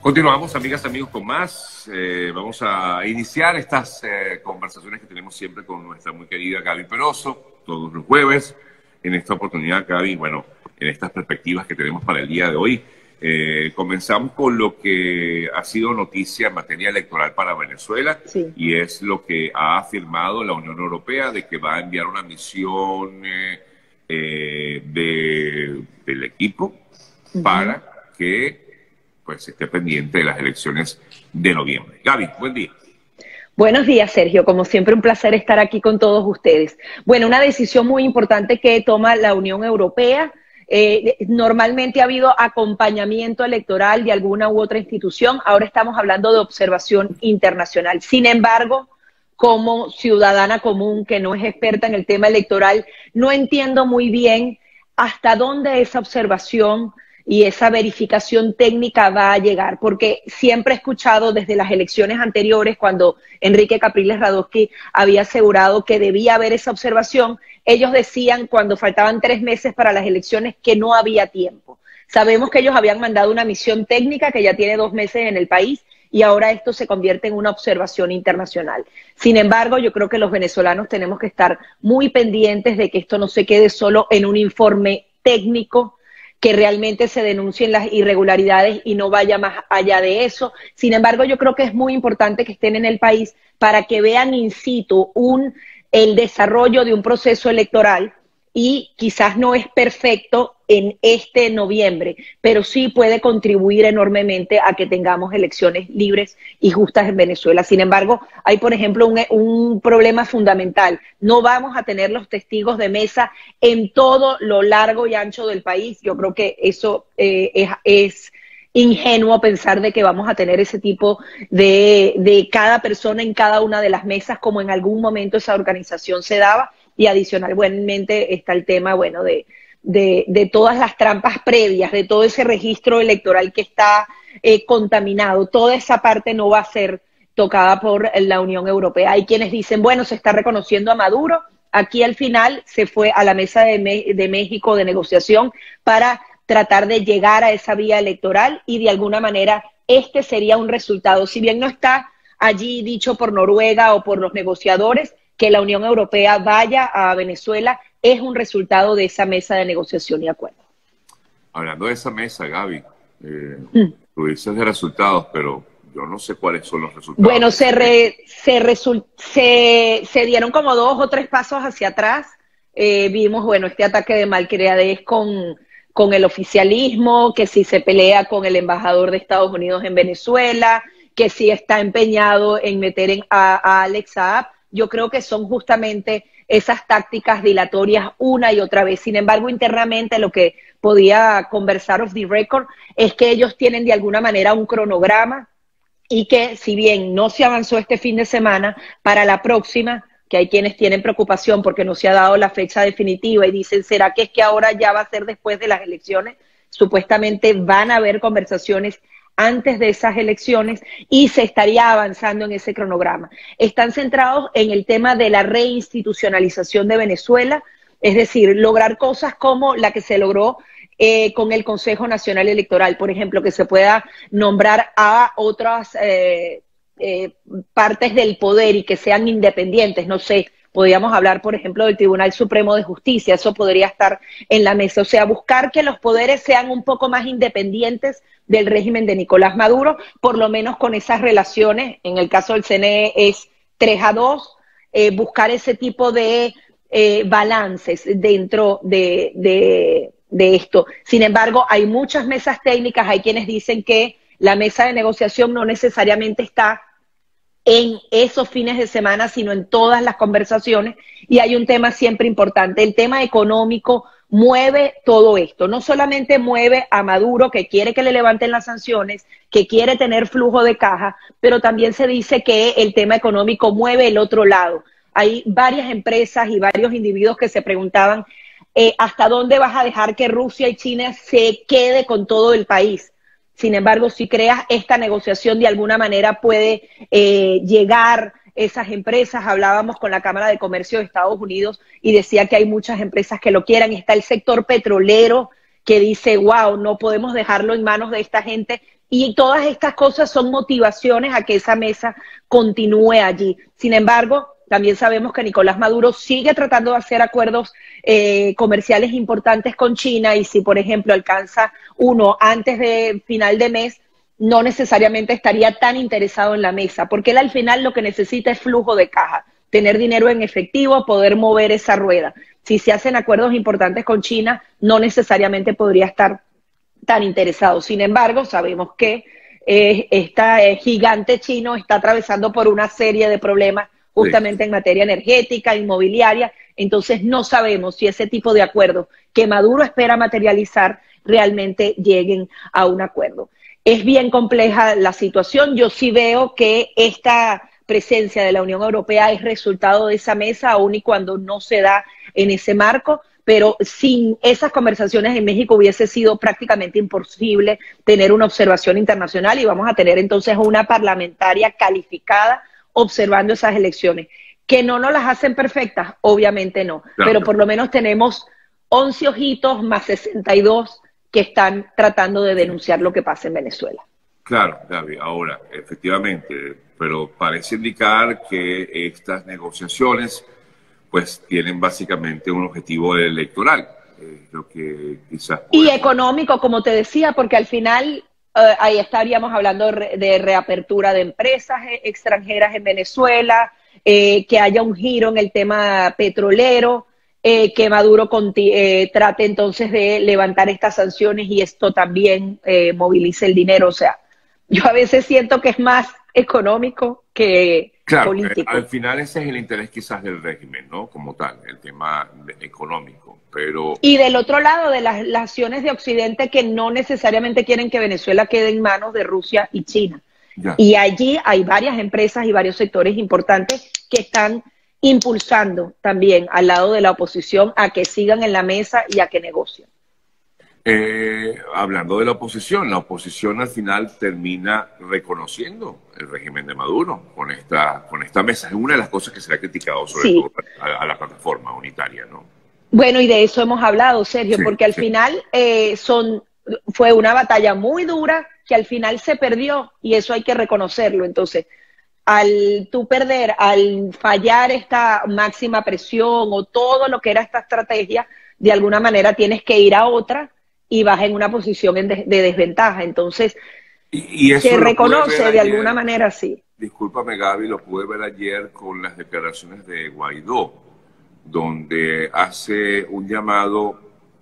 Continuamos, amigas, amigos, con más. Vamos a iniciar estas conversaciones que tenemos siempre con nuestra muy querida Gaby Peroso, todos los jueves. En esta oportunidad, Gaby, bueno, en estas perspectivas que tenemos para el día de hoy, comenzamos con lo que ha sido noticia en materia electoral para Venezuela, Sí. y es lo que ha afirmado la Unión Europea de que va a enviar una misión del equipo para que pues esté pendiente de las elecciones de noviembre. Gaby, buen día. Buenos días, Sergio. Como siempre, un placer estar aquí con todos ustedes. Bueno, una decisión muy importante que toma la Unión Europea. Normalmente ha habido acompañamiento electoral de alguna u otra institución. Ahora estamos hablando de observación internacional. Sin embargo, como ciudadana común que no es experta en el tema electoral, no entiendo muy bien hasta dónde esa observación y esa verificación técnica va a llegar, porque siempre he escuchado desde las elecciones anteriores, cuando Enrique Capriles Radonsky había asegurado que debía haber esa observación, ellos decían cuando faltaban 3 meses para las elecciones que no había tiempo. Sabemos que ellos habían mandado una misión técnica que ya tiene 2 meses en el país y ahora esto se convierte en una observación internacional. Sin embargo, yo creo que los venezolanos tenemos que estar muy pendientes de que esto no se quede solo en un informe técnico, que realmente se denuncien las irregularidades y no vaya más allá de eso. Sin embargo, yo creo que es muy importante que estén en el país para que vean in situ el desarrollo de un proceso electoral, y quizás no es perfecto en este noviembre, pero sí puede contribuir enormemente a que tengamos elecciones libres y justas en Venezuela. Sin embargo, hay, por ejemplo, un problema fundamental. No vamos a tener los testigos de mesa en todo lo largo y ancho del país. Yo creo que eso es ingenuo pensar de que vamos a tener ese tipo de cada persona en cada una de las mesas, como en algún momento esa organización se daba. Y adicionalmente está el tema, bueno, de todas las trampas previas, de todo ese registro electoral que está contaminado. Toda esa parte no va a ser tocada por la Unión Europea. Hay quienes dicen, bueno, se está reconociendo a Maduro. Aquí al final se fue a la mesa de México de negociación para tratar de llegar a esa vía electoral, y de alguna manera este sería un resultado. Si bien no está allí dicho por Noruega o por los negociadores, que la Unión Europea vaya a Venezuela es un resultado de esa mesa de negociación y acuerdo. Hablando de esa mesa, Gaby, tú dices de resultados, pero yo no sé cuáles son los resultados. Bueno, se dieron como 2 o 3 pasos hacia atrás. Vimos, bueno, este ataque de malcriadez con el oficialismo, que si se pelea con el embajador de Estados Unidos en Venezuela, que si está empeñado en meter a Alex Saab. Yo creo que son justamente esas tácticas dilatorias una y otra vez. Sin embargo, internamente lo que podía conversar off the record es que ellos tienen de alguna manera un cronograma, y que si bien no se avanzó este fin de semana, para la próxima, que hay quienes tienen preocupación porque no se ha dado la fecha definitiva y dicen, ¿será que es que ahora ya va a ser después de las elecciones? Supuestamente van a haber conversaciones antes de esas elecciones y se estaría avanzando en ese cronograma. Están centrados en el tema de la reinstitucionalización de Venezuela, es decir, lograr cosas como la que se logró con el Consejo Nacional Electoral, por ejemplo, que se pueda nombrar a otras partes del poder y que sean independientes. No sé, podríamos hablar, por ejemplo, del Tribunal Supremo de Justicia, eso podría estar en la mesa. O sea, buscar que los poderes sean un poco más independientes del régimen de Nicolás Maduro, por lo menos con esas relaciones. En el caso del CNE es 3-2, buscar ese tipo de balances dentro de esto. Sin embargo, hay muchas mesas técnicas, hay quienes dicen que la mesa de negociación no necesariamente está en esos fines de semana, sino en todas las conversaciones, y hay un tema siempre importante, el tema económico mueve todo esto, no solamente mueve a Maduro, que quiere que le levanten las sanciones, que quiere tener flujo de caja, pero también se dice que el tema económico mueve el otro lado. Hay varias empresas y varios individuos que se preguntaban ¿hasta dónde vas a dejar que Rusia y China se quede con todo el país? Sin embargo, si creas esta negociación, de alguna manera puede llegar esas empresas. Hablábamos con la Cámara de Comercio de Estados Unidos y decía que hay muchas empresas que lo quieran. Está el sector petrolero que dice, wow, no podemos dejarlo en manos de esta gente y todas estas cosas son motivaciones a que esa mesa continúe allí. Sin embargo, también sabemos que Nicolás Maduro sigue tratando de hacer acuerdos comerciales importantes con China, y si, por ejemplo, alcanza uno antes de final de mes, no necesariamente estaría tan interesado en la mesa, porque él al final lo que necesita es flujo de caja, tener dinero en efectivo, poder mover esa rueda. Si se hacen acuerdos importantes con China, no necesariamente podría estar tan interesado. Sin embargo, sabemos que este gigante chino está atravesando por una serie de problemas justamente en materia energética, inmobiliaria, entonces no sabemos si ese tipo de acuerdos que Maduro espera materializar realmente lleguen a un acuerdo. Es bien compleja la situación. Yo sí veo que esta presencia de la Unión Europea es resultado de esa mesa, aun y cuando no se da en ese marco, pero sin esas conversaciones en México hubiese sido prácticamente imposible tener una observación internacional, y vamos a tener entonces una parlamentaria calificada observando esas elecciones. ¿Que no nos las hacen perfectas? Obviamente no, claro, pero por lo menos tenemos 11 ojitos más 62 que están tratando de denunciar lo que pasa en Venezuela. Claro, Gaby, ahora, efectivamente, pero parece indicar que estas negociaciones pues tienen básicamente un objetivo electoral, lo que quizás... Y económico, como te decía, porque al final ahí estaríamos hablando de reapertura de empresas extranjeras en Venezuela, que haya un giro en el tema petrolero, que Maduro trate entonces de levantar estas sanciones y esto también movilice el dinero. O sea, yo a veces siento que es más económico que político. Al final ese es el interés quizás del régimen, ¿no? Como tal, el tema económico, pero... Y del otro lado, de las naciones de Occidente que no necesariamente quieren que Venezuela quede en manos de Rusia y China. Ya. Y allí hay varias empresas y varios sectores importantes que están impulsando también al lado de la oposición a que sigan en la mesa y a que negocien. Hablando de la oposición al final termina reconociendo el régimen de Maduro con esta mesa. Es una de las cosas que se le ha criticado sobre todo a la plataforma unitaria, ¿no? Bueno, y de eso hemos hablado, Sergio, porque al final fue una batalla muy dura que al final se perdió, y eso hay que reconocerlo. Entonces, al tú perder, al fallar esta máxima presión o todo lo que era esta estrategia, de alguna manera tienes que ir a otra y vas en una posición de desventaja. Entonces, y eso se reconoce de alguna manera, sí. Discúlpame, Gaby, lo pude ver ayer con las declaraciones de Guaidó, donde hace un llamado,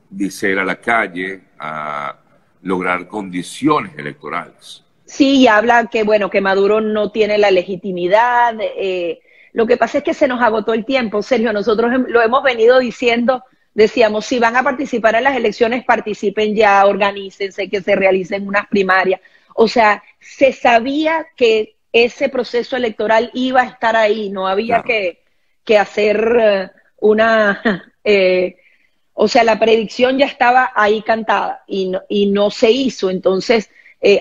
dice él, a la calle a lograr condiciones electorales. Sí, y habla que, bueno, que Maduro no tiene la legitimidad. Lo que pasa es que se nos agotó el tiempo, Sergio. Nosotros lo hemos venido diciendo. Decíamos, si van a participar en las elecciones, participen ya, organícense, que se realicen unas primarias. O sea, se sabía que ese proceso electoral iba a estar ahí, no había que hacer o sea, la predicción ya estaba ahí cantada y no se hizo. Entonces,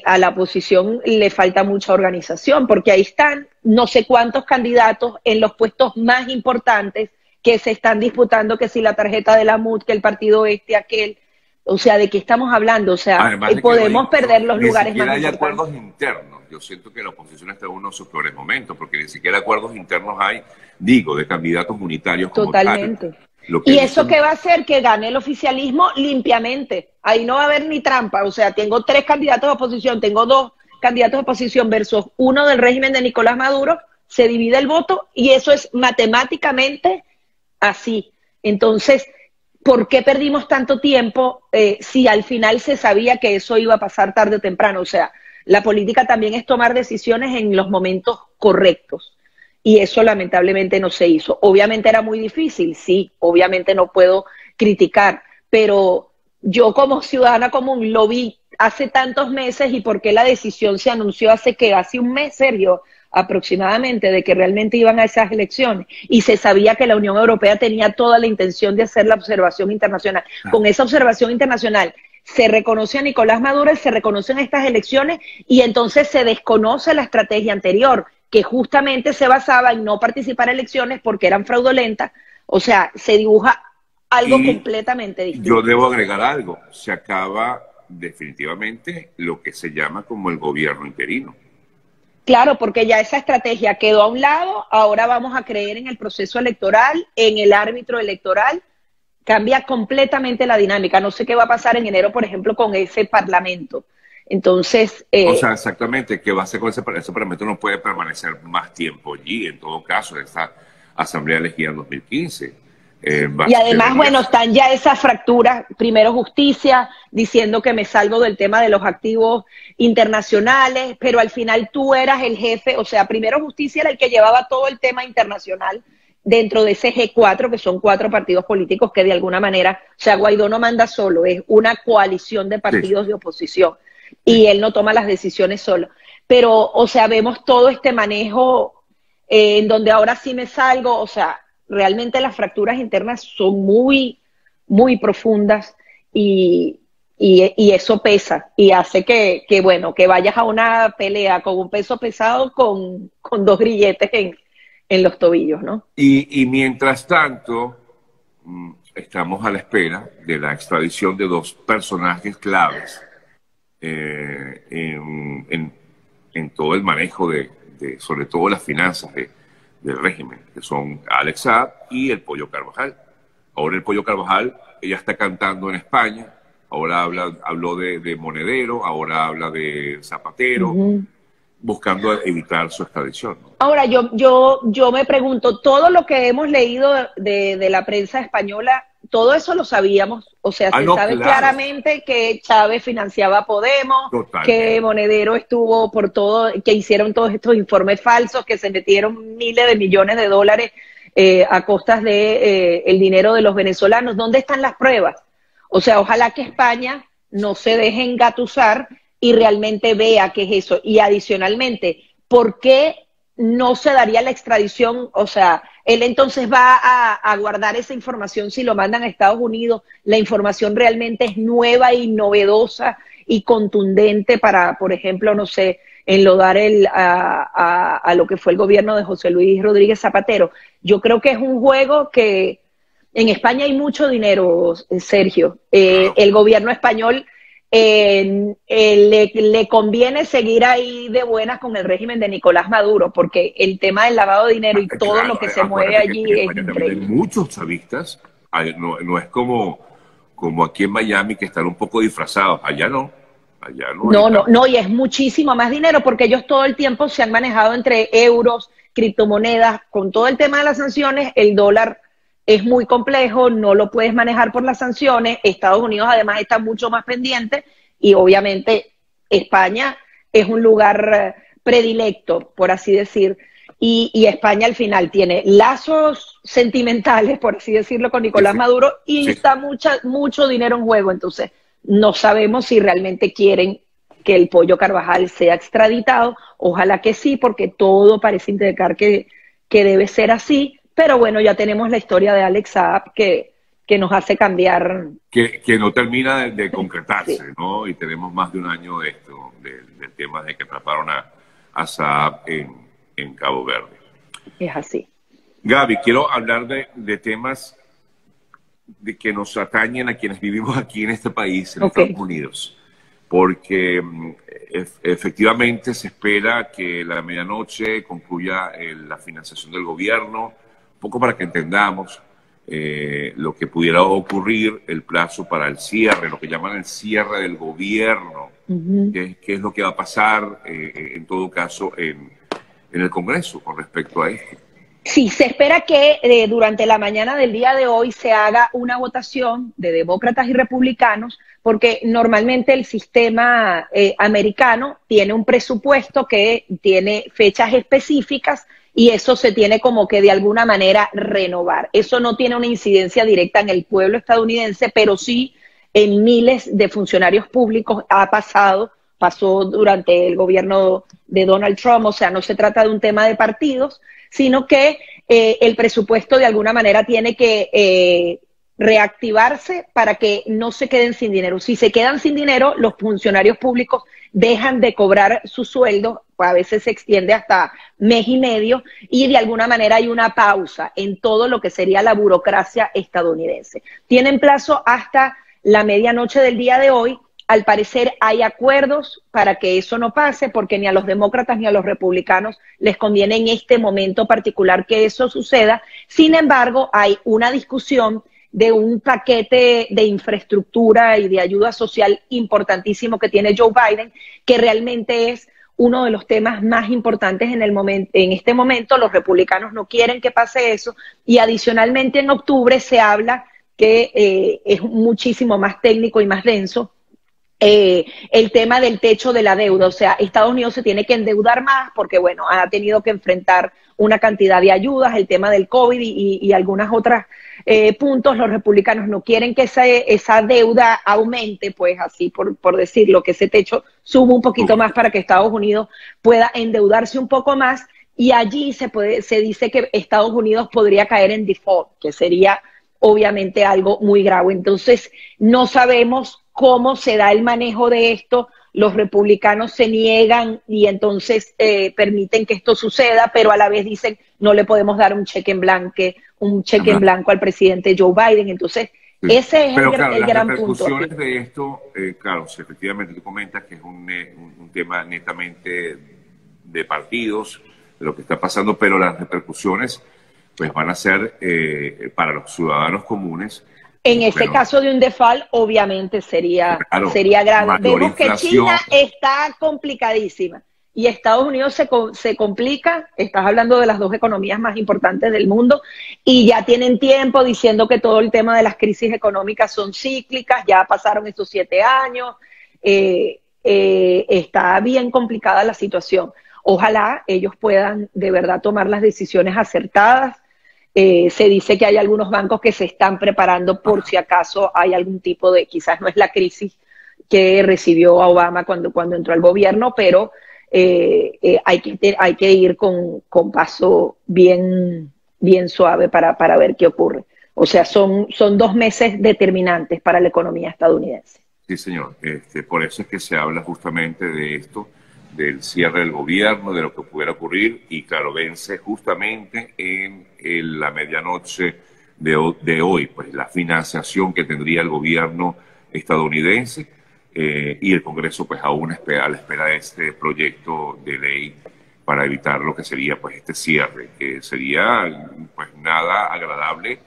a la oposición le falta mucha organización, porque ahí están no sé cuántos candidatos en los puestos más importantes que se están disputando, que si la tarjeta de la MUD, que el partido aquel, o sea, ¿de qué estamos hablando? O sea, podemos perder los lugares más importantes. Ni siquiera hay acuerdos internos. Yo siento que la oposición está en uno de sus peores momentos, porque ni siquiera acuerdos internos hay, digo, de candidatos unitarios como totalmente. Tal. ¿Y eso qué va a hacer? Que gane el oficialismo limpiamente. Ahí no va a haber ni trampa. O sea, tengo 3 candidatos de oposición, tengo 2 candidatos de oposición versus uno del régimen de Nicolás Maduro, se divide el voto y eso es matemáticamente así. Entonces, ¿por qué perdimos tanto tiempo si al final se sabía que eso iba a pasar tarde o temprano? O sea, la política también es tomar decisiones en los momentos correctos, y eso lamentablemente no se hizo. Obviamente era muy difícil, sí, obviamente no puedo criticar, pero yo como ciudadana común lo vi hace tantos meses, y por qué la decisión se anunció hace un mes, Sergio, aproximadamente, de que realmente iban a esas elecciones, y se sabía que la Unión Europea tenía toda la intención de hacer la observación internacional. Con esa observación internacional se reconoce a Nicolás Maduro, se reconocen estas elecciones, y entonces se desconoce la estrategia anterior, que justamente se basaba en no participar en elecciones porque eran fraudulentas. O sea, se dibuja algo completamente distinto. Yo debo agregar algo, se acaba definitivamente lo que se llama como el gobierno interino. Claro, porque ya esa estrategia quedó a un lado, ahora vamos a creer en el proceso electoral, en el árbitro electoral, cambia completamente la dinámica. No sé qué va a pasar en enero, por ejemplo, con ese parlamento. Entonces... o sea, exactamente, ¿qué va a hacer con ese parlamento? No puede permanecer más tiempo allí, en todo caso, esta asamblea elegida en 2015. Y además, bueno, están ya esas fracturas, primero justicia, diciendo que me salgo del tema de los activos internacionales, pero al final tú eras el jefe, o sea, primero justicia era el que llevaba todo el tema internacional dentro de ese G4, que son 4 partidos políticos que de alguna manera, o sea, Guaidó no manda solo, es una coalición de partidos de oposición y él no toma las decisiones solo. Pero, o sea, vemos todo este manejo en donde ahora sí me salgo, o sea, realmente las fracturas internas son muy, muy profundas y eso pesa y hace que, bueno, que vayas a una pelea con un peso pesado con 2 grilletes en los tobillos, ¿no? Y mientras tanto, estamos a la espera de la extradición de 2 personajes claves en todo el manejo sobre todo las finanzas del régimen, que son Alex Saab y el Pollo Carvajal. Ahora el Pollo Carvajal ya está cantando en España, ahora habló de Monedero, ahora habla de Zapatero, buscando evitar su extradición, ¿no? Ahora, yo me pregunto, todo lo que hemos leído de la prensa española, todo eso lo sabíamos, o sea, se sabe claramente que Chávez financiaba a Podemos, que Monedero estuvo por todo, que hicieron todos estos informes falsos, que se metieron miles de millones de dólares a costas de el dinero de los venezolanos. ¿Dónde están las pruebas? O sea, ojalá que España no se deje engatusar y realmente vea qué es eso. Y adicionalmente, ¿por qué no se daría la extradición? O sea, él entonces va a guardar esa información si lo mandan a Estados Unidos. La información realmente es nueva y novedosa y contundente para, por ejemplo, no sé, enlodar a lo que fue el gobierno de José Luis Rodríguez Zapatero. Yo creo que es un juego que en España hay mucho dinero, Sergio. El gobierno español le conviene seguir ahí de buenas con el régimen de Nicolás Maduro, porque el tema del lavado de dinero y todo lo que se mueve allí es increíble. Hay muchos chavistas, no es como aquí en Miami, que están un poco disfrazados. Allá no. No, y es muchísimo más dinero, porque ellos todo el tiempo se han manejado entre euros, criptomonedas. Con todo el tema de las sanciones, el dólar es muy complejo, no lo puedes manejar por las sanciones. Estados Unidos además está mucho más pendiente y obviamente España es un lugar predilecto, por así decir, y España al final tiene lazos sentimentales, por así decirlo, con Nicolás Maduro y está mucho dinero en juego. Entonces no sabemos si realmente quieren que el Pollo Carvajal sea extraditado. Ojalá que sí, porque todo parece indicar que debe ser así. Pero bueno, ya tenemos la historia de Alex Saab que nos hace cambiar. Que no termina de concretarse, sí, ¿no? Y tenemos más de un año de esto, del tema de que atraparon a Saab en Cabo Verde. Es así. Gaby, quiero hablar de temas que nos atañen a quienes vivimos aquí en este país, en Estados Unidos. Porque efectivamente se espera que la medianoche concluya la financiación del gobierno. Un poco para que entendamos lo que pudiera ocurrir, el plazo para el cierre, lo que llaman el cierre del gobierno, qué es lo que va a pasar en todo caso en el Congreso con respecto a esto. Sí, se espera que durante la mañana del día de hoy se haga una votación de demócratas y republicanos, porque normalmente el sistema americano tiene un presupuesto que tiene fechas específicas y eso se tiene como que de alguna manera renovar. Eso no tiene una incidencia directa en el pueblo estadounidense, pero sí en miles de funcionarios públicos pasó durante el gobierno de Donald Trump. O sea, no se trata de un tema de partidos, sino que el presupuesto de alguna manera tiene que reactivarse para que no se queden sin dinero. Si se quedan sin dinero, los funcionarios públicos dejan de cobrar su sueldo, a veces se extiende hasta mes y medio, y de alguna manera hay una pausa en todo lo que sería la burocracia estadounidense. Tienen plazo hasta la medianoche del día de hoy al parecer hay acuerdos para que eso no pase, porque ni a los demócratas ni a los republicanos les conviene en este momento particular que eso suceda. Sin embargo, hay una discusión de un paquete de infraestructura y de ayuda social importantísimo que tiene Joe Biden, que realmente es uno de los temas más importantes en este momento. Los republicanos no quieren que pase eso, y adicionalmente en octubre se habla que es muchísimo más técnico y más denso, el tema del techo de la deuda. O sea, Estados Unidos se tiene que endeudar más porque, bueno, ha tenido que enfrentar una cantidad de ayudas, el tema del COVID y algunas otras puntos. Los republicanos no quieren que esa deuda aumente, pues así por decirlo, que ese techo suba un poquito más para que Estados Unidos pueda endeudarse un poco más, y allí se dice que Estados Unidos podría caer en default, que sería obviamente algo muy grave. Entonces, no sabemos cómo se da el manejo de esto. Los republicanos se niegan y entonces permiten que esto suceda, pero a la vez dicen no le podemos dar un cheque en blanco al presidente Joe Biden. Entonces, sí, ese es el gran punto. Las repercusiones de esto, claro, si efectivamente tú comentas que es un tema netamente de partidos, de lo que está pasando, pero las repercusiones pues van a ser para los ciudadanos comunes. En este caso de un default, obviamente sería grave. Vemos que China está complicadísima y Estados Unidos se complica. Estás hablando de las dos economías más importantes del mundo y ya tienen tiempo diciendo que todo el tema de las crisis económicas son cíclicas. Ya pasaron estos 7 años. Está bien complicada la situación. Ojalá ellos puedan de verdad tomar las decisiones acertadas. Se dice que hay algunos bancos que se están preparando por si acaso hay algún tipo de, quizás no es la crisis que recibió a Obama cuando entró al gobierno, pero hay que ir con paso bien suave para ver qué ocurre. O sea, son 2 meses determinantes para la economía estadounidense. Sí, señor. Por eso es que se habla justamente de esto, del cierre del gobierno, de lo que pudiera ocurrir, y claro, vence justamente en la medianoche de hoy, pues la financiación que tendría el gobierno estadounidense, y el Congreso pues aún a la espera de este proyecto de ley para evitar lo que sería pues este cierre, que sería pues nada agradable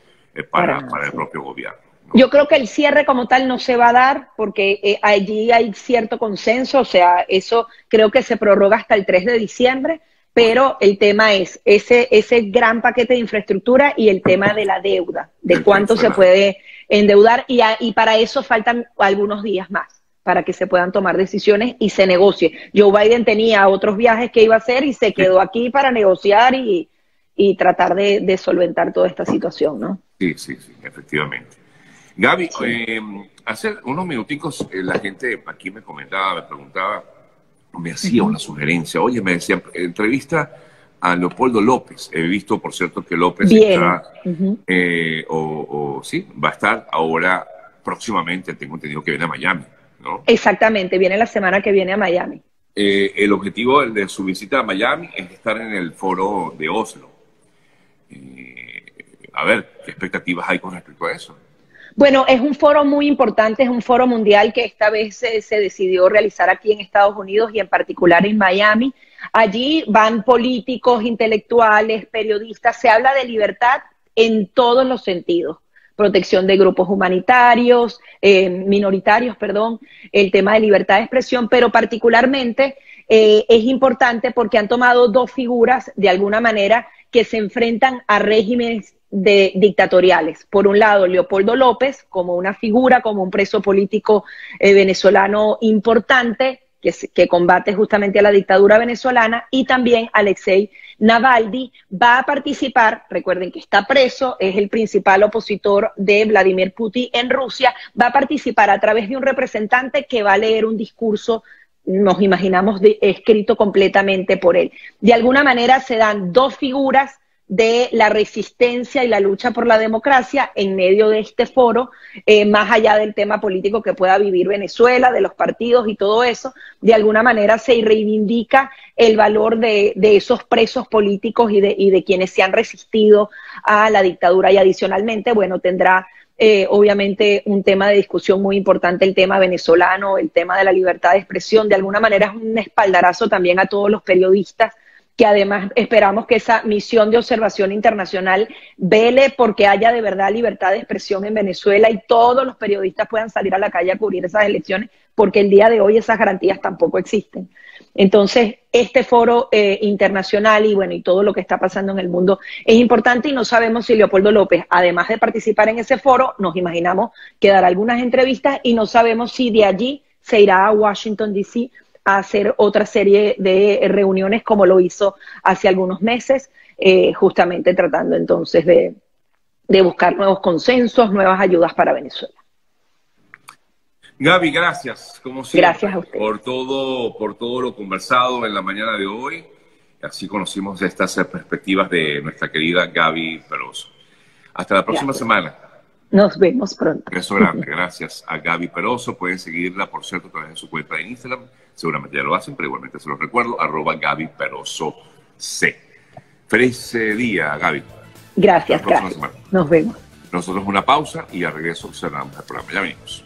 para el propio gobierno. Yo creo que el cierre como tal no se va a dar porque allí hay cierto consenso. O sea, eso creo que se prorroga hasta el 3 de diciembre, pero el tema es ese gran paquete de infraestructura y el tema de la deuda, de cuánto se puede endeudar, y para eso faltan algunos días más para que se puedan tomar decisiones y se negocie. Joe Biden tenía otros viajes que iba a hacer y se quedó aquí para negociar y tratar de solventar toda esta situación, ¿no? Sí, efectivamente. Gaby, hace unos minuticos la gente aquí me comentaba, me preguntaba, me hacía una sugerencia. Oye, me decían, entrevista a Leopoldo López. He visto, por cierto, que López está, sí, va a estar ahora próximamente, tengo entendido que viene a Miami, ¿no? Exactamente, viene la semana que viene a Miami. El objetivo de su visita a Miami es estar en el foro de Oslo. A ver, ¿qué expectativas hay con respecto a eso? Bueno, es un foro muy importante, es un foro mundial que esta vez se decidió realizar aquí en Estados Unidos y en particular en Miami. Allí van políticos, intelectuales, periodistas. Se habla de libertad en todos los sentidos. Protección de grupos humanitarios, minoritarios, el tema de libertad de expresión, pero particularmente es importante porque han tomado 2 figuras de alguna manera que se enfrentan a regímenes dictatoriales. Por un lado, Leopoldo López, como una figura, como un preso político venezolano importante, que combate justamente a la dictadura venezolana, y también Alexei Navalny va a participar. Recuerden que está preso, es el principal opositor de Vladimir Putin en Rusia. Va a participar a través de un representante que va a leer un discurso, nos imaginamos, escrito completamente por él. De alguna manera se dan 2 figuras de la resistencia y la lucha por la democracia en medio de este foro, más allá del tema político que pueda vivir Venezuela, de los partidos y todo eso. De alguna manera se reivindica el valor de esos presos políticos y de quienes se han resistido a la dictadura, y adicionalmente, bueno, tendrá obviamente un tema de discusión muy importante, el tema venezolano, el tema de la libertad de expresión. De alguna manera es un espaldarazo también a todos los periodistas, que además esperamos que esa misión de observación internacional vele porque haya de verdad libertad de expresión en Venezuela y todos los periodistas puedan salir a la calle a cubrir esas elecciones, porque el día de hoy esas garantías tampoco existen. Entonces, este foro internacional y bueno, y todo lo que está pasando en el mundo es importante, y no sabemos si Leopoldo López, además de participar en ese foro, nos imaginamos que dará algunas entrevistas, y no sabemos si de allí se irá a Washington, D.C., a hacer otra serie de reuniones como lo hizo hace algunos meses, justamente tratando entonces de buscar nuevos consensos, nuevas ayudas para Venezuela. Gaby, gracias, como siempre, gracias a usted. por todo lo conversado en la mañana de hoy. Así conocimos estas perspectivas de nuestra querida Gaby Peroso. Hasta la próxima semana. Nos vemos pronto. Beso grande, gracias a Gaby Peroso. Pueden seguirla, por cierto, a través de su cuenta de Instagram. Seguramente ya lo hacen, pero igualmente se los recuerdo, @Gaby Peroso C. Feliz día, Gaby. Gracias, Carlos. Nos vemos. Nosotros una pausa y al regreso cerramos el programa. Ya venimos.